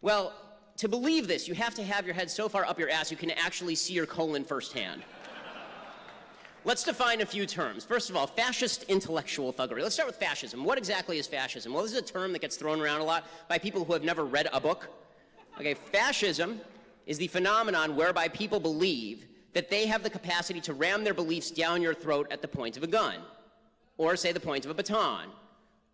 Well, to believe this, you have to have your head so far up your ass you can actually see your colon firsthand. Let's define a few terms. First of all, fascist intellectual thuggery. Let's start with fascism. What exactly is fascism? Well, this is a term that gets thrown around a lot by people who have never read a book. Okay, fascism is the phenomenon whereby people believe that they have the capacity to ram their beliefs down your throat at the point of a gun, or say the point of a baton,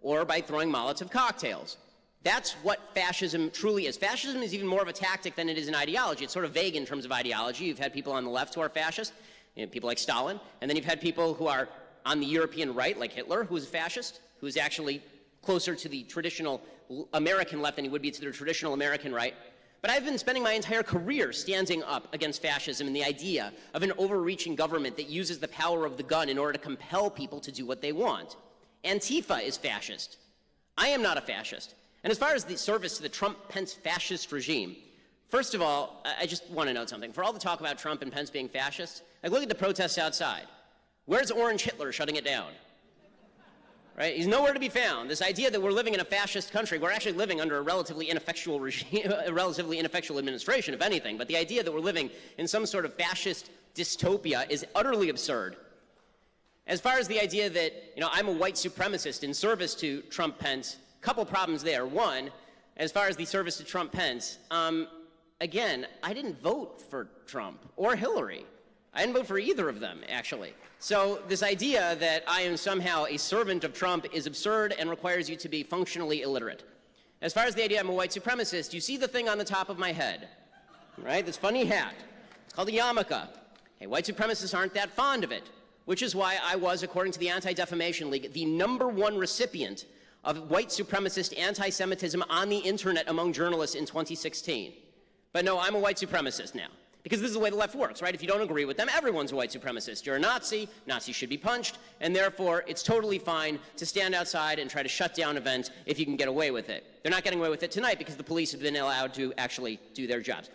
or by throwing Molotov cocktails. That's what fascism truly is. Fascism is even more of a tactic than it is an ideology. It's sort of vague in terms of ideology. You've had people on the left who are fascist, people like Stalin, and then you've had people who are on the European right, like Hitler, who is a fascist, who is actually closer to the traditional American left than he would be to the traditional American right. But I've been spending my entire career standing up against fascism and the idea of an overreaching government that uses the power of the gun in order to compel people to do what they want. Antifa is fascist. I am not a fascist. And as far as the service to the Trump-Pence fascist regime, first of all, I just want to note something. For all the talk about Trump and Pence being fascists, like, look at the protests outside. Where's Orange Hitler shutting it down? Right? He's nowhere to be found. This idea that we're living in a fascist country, we're actually living under a relatively ineffectual regime, a relatively ineffectual administration, if anything, but the idea that we're living in some sort of fascist dystopia is utterly absurd. As far as the idea that, I'm a white supremacist in service to Trump-Pence, a couple problems there. One, as far as the service to Trump-Pence, again, I didn't vote for Trump or Hillary. I didn't vote for either of them, actually. So this idea that I am somehow a servant of Trump is absurd and requires you to be functionally illiterate. As far as the idea I'm a white supremacist, you see the thing on the top of my head, right? This funny hat. It's called a yarmulke. Hey, white supremacists aren't that fond of it, which is why I was, according to the Anti-Defamation League, the #1 recipient of white supremacist anti-Semitism on the internet among journalists in 2016. But no, I'm a white supremacist now. Because this is the way the left works, right? If you don't agree with them, everyone's a white supremacist. You're a Nazi, Nazis should be punched, and therefore it's totally fine to stand outside and try to shut down events if you can get away with it. They're not getting away with it tonight because the police have been allowed to actually do their jobs.